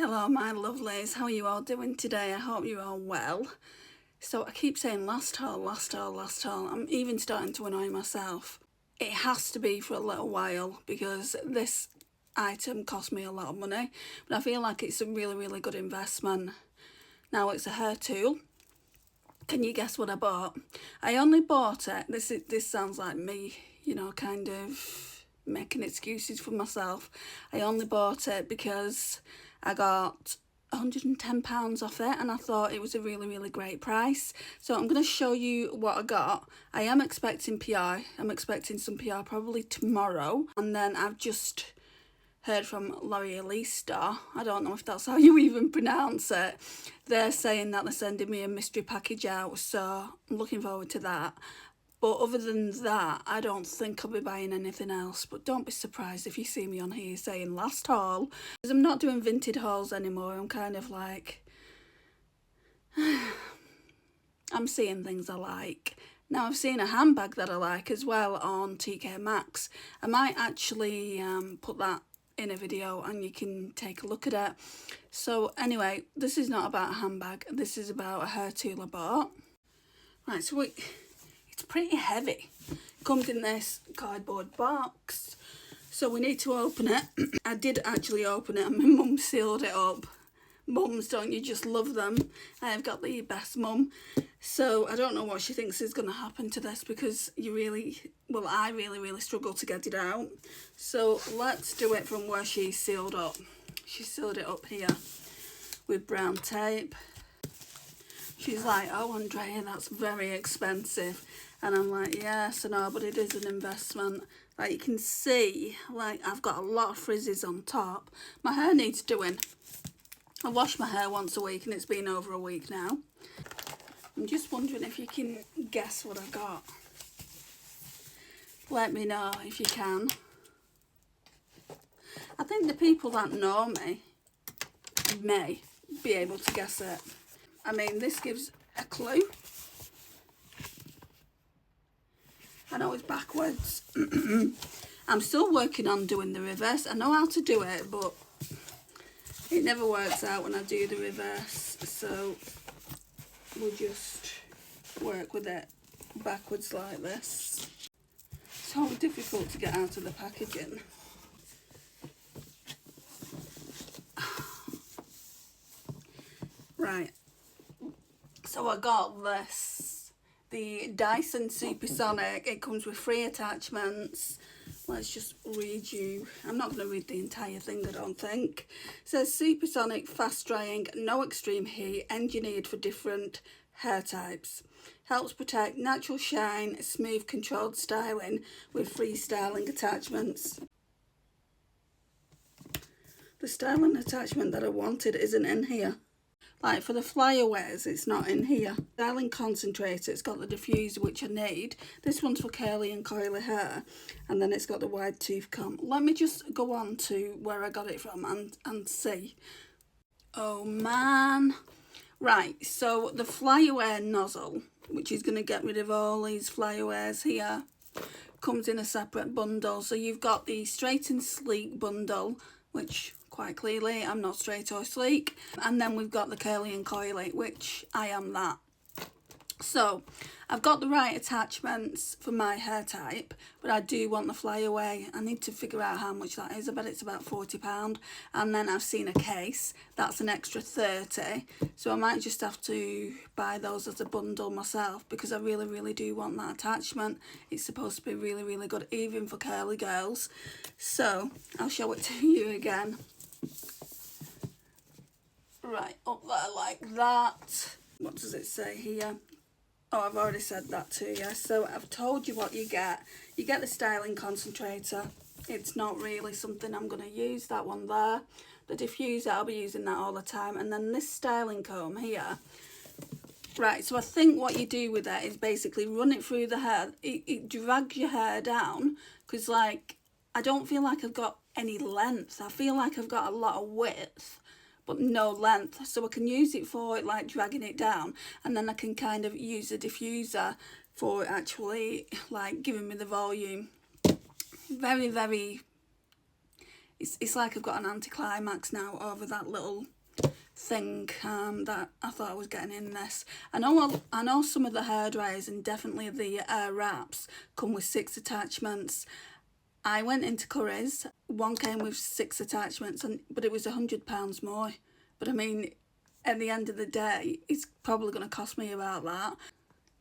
Hello my lovelies, how are you all doing today? I hope you're all well. So I keep saying last haul, last haul, last haul. I'm even starting to annoy myself. It has to be for a little while because this item cost me a lot of money, but I feel like it's a really good investment. Now it's a hair tool. Can you guess what I bought? I only bought it, this sounds like me, you know, kind of making excuses for myself. I only bought it because I got £110 off it and I thought it was a really great price. So I'm going to show you what I got. I am expecting PR. I'm expecting some PR probably tomorrow. And then I've just heard from Lorèal. I don't know if that's how you even pronounce it. They're saying that they're sending me a mystery package out, so I'm looking forward to that. But other than that, I don't think I'll be buying anything else. But don't be surprised if you see me on here saying last haul. Because I'm not doing vintage hauls anymore. I'm kind of like, I'm seeing things I like. Now I've seen a handbag that I like as well on TK Maxx. I might actually put that in a video and you can take a look at it. So anyway, this is not about a handbag. This is about a hair tool I bought. Right, so it's pretty heavy. It comes in this cardboard box, so we need to open it. I did actually open it and my mum sealed it up. Mums, don't you just love them? I have got the best mum. So I don't know what she thinks is going to happen to this because I really struggle to get it out. So let's do it from where she sealed up. She sealed it up here with brown tape. She's like, oh Andrea, that's very expensive. And I'm like, yes, I know, but it is an investment. Like you can see, like I've got a lot of frizzes on top. My hair needs doing. I wash my hair once a week and it's been over a week now. I'm just wondering if you can guess what I got. Let me know if you can. I think the people that know me may be able to guess it. I mean, this gives a clue. I know it's backwards. I'm still working on doing the reverse. I know how to do it, but it never works out when I do the reverse. So we'll just work with it backwards like this. It's so difficult to get out of the packaging. Right. So I got this, the Dyson Supersonic. It comes with 3 attachments. Let's just read you. I'm not going to read the entire thing, I don't think. It says Supersonic, fast drying, no extreme heat, engineered for different hair types. Helps protect natural shine, smooth controlled styling with 3 styling attachments. The styling attachment that I wanted isn't in here. Like for the flyaways, it's not in here. Styling concentrator, it's got the diffuser which I need. This one's for curly and coily hair. And then it's got the wide tooth comb. Let me just go on to where I got it from and see. Oh man. Right, so the flyaway nozzle, which is going to get rid of all these flyaways here, comes in a separate bundle. So you've got the straight and sleek bundle, which quite clearly I'm not straight or sleek, and then we've got the curly and coily, which I am that. So I've got the right attachments for my hair type, but I do want the flyaway. I need to figure out how much that is. I bet it's about £40, and then I've seen a case that's an extra 30, so I might just have to buy those as a bundle myself because I really do want that attachment. It's supposed to be really good, even for curly girls. So I'll show it to you again. Right, up there like that. What does it say here? Oh, I've already said that to you. So I've told you what you get. You get the styling concentrator. It's not really something I'm going to use, that one there. The diffuser, I'll be using that all the time. And then this styling comb here. Right, so I think what you do with that is basically run it through the hair. It drags your hair down because, like, I don't feel like I've got any length. I feel like I've got a lot of width but no length, so I can use it for like dragging it down, and then I can kind of use the diffuser for actually like giving me the volume. Very it's like I've got an anticlimax now over that little thing that I thought I was getting in this. I know some of the hairdryers and definitely the wraps come with 6 attachments. I went into Coilys, one came with 6 attachments, but it was £100 more. But I mean, at the end of the day, it's probably going to cost me about that,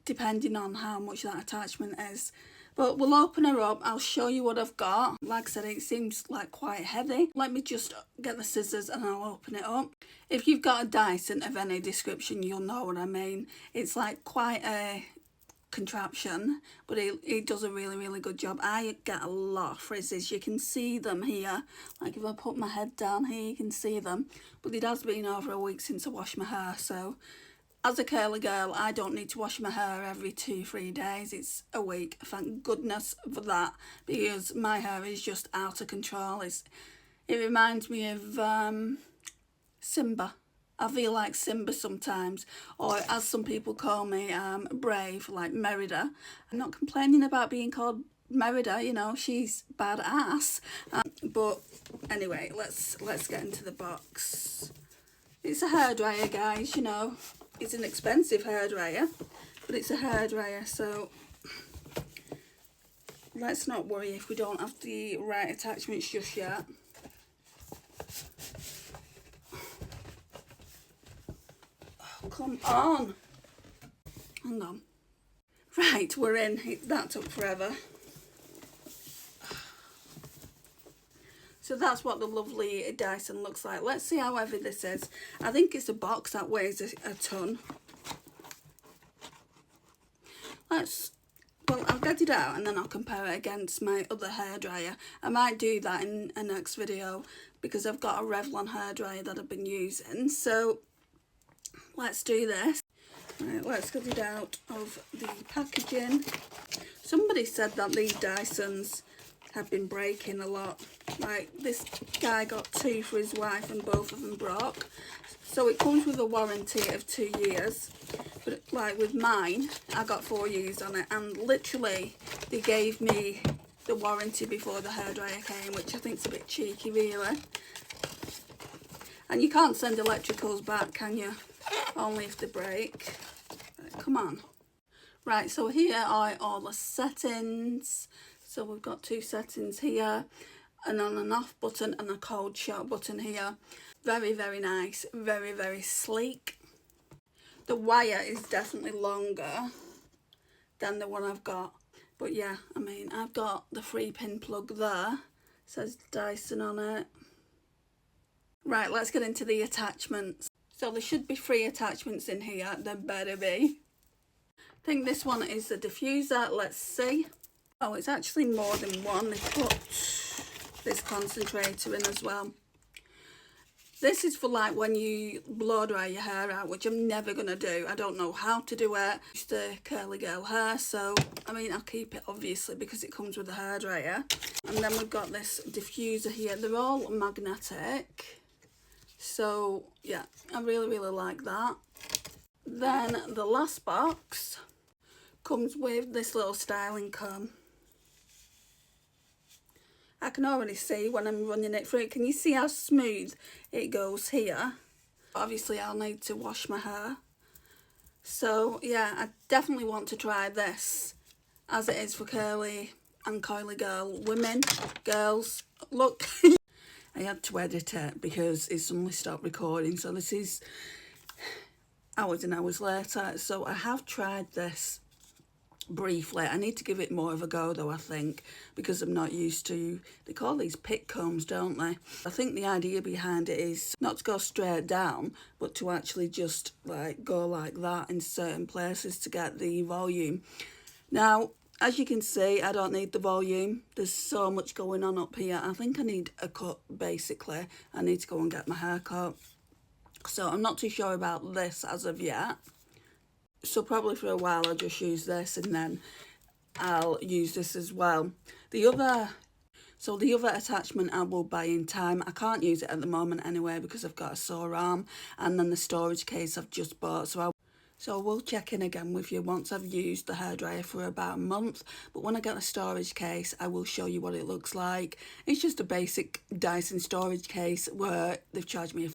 depending on how much that attachment is. But we'll open her up, I'll show you what I've got. Like I said, it seems like quite heavy. Let me just get the scissors and I'll open it up. If you've got a Dyson of any description, you'll know what I mean. It's like quite a contraption, but it does a really good job. I get a lot of frizzes. You can see them here. Like if I put my head down here, you can see them. But it has been over a week since I washed my hair, so as a curly girl, I don't need to wash my hair every 2-3 days. It's a week. Thank goodness for that, because my hair is just out of control. It reminds me of Simba. I feel like Simba sometimes, or as some people call me, Brave, like Merida. I'm not complaining about being called Merida, you know, she's badass. But anyway, let's get into the box. It's a hairdryer, guys, you know. It's an expensive hairdryer, but it's a hairdryer, so let's not worry if we don't have the right attachments just yet. Come on. Hang on. Right, we're in. That took forever. So that's what the lovely Dyson looks like. Let's see how heavy this is. I think it's a box that weighs a ton. Well, I'll get it out and then I'll compare it against my other hairdryer. I might do that in a next video because I've got a Revlon hairdryer that I've been using. So let's do this. Right, let's get it out of the packaging. Somebody said that these Dysons have been breaking a lot. Like this guy got 2 for his wife and both of them broke. So it comes with a warranty of 2 years. But like with mine, I got 4 years on it, and literally they gave me the warranty before the hairdryer came, which I think is a bit cheeky really. And you can't send electricals back, can you? Only if they break. Right, come on. Right, so here are all the settings. So we've got 2 settings here, an on and off button and a cold shock button here. Very nice, very sleek. The wire is definitely longer than the one I've got. But yeah, I mean, I've got the 3-pin plug there. It says Dyson on it. Right, let's get into the attachments. So there should be 3 attachments in here. There better be. I think this one is the diffuser. Let's see. Oh, it's actually more than one. They put this concentrator in as well. This is for like when you blow dry your hair out, which I'm never going to do. I don't know how to do it. Just a curly girl hair, so I mean I'll keep it obviously because it comes with a hairdryer. And then we've got this diffuser here. They're all magnetic. So yeah, I really like that. Then the last box comes with this little styling comb. I can already see when I'm running it through. Can you see how smooth it goes here? Obviously I'll need to wash my hair. So yeah, I definitely want to try this as it is for curly and coily women, girls. Look, I had to edit it because it suddenly stopped recording. So this is hours and hours later. So I have tried this briefly. I need to give it more of a go though, I think, because I'm not used to, they call these pit combs, don't they? I think the idea behind it is not to go straight down, but to actually just like go like that in certain places to get the volume. Now, as you can see, I don't need the volume. There's so much going on up here. I think I need a cut, basically. I need to go and get my hair cut. So I'm not too sure about this as of yet. So probably for a while I'll just use this and then I'll use this as well. The other attachment I will buy in time. I can't use it at the moment anyway because I've got a sore arm, and then the storage case I've just bought. So So I will check in again with you once I've used the hairdryer for about a month, but when I get the storage case I will show you what it looks like. It's just a basic Dyson storage case where they've charged me a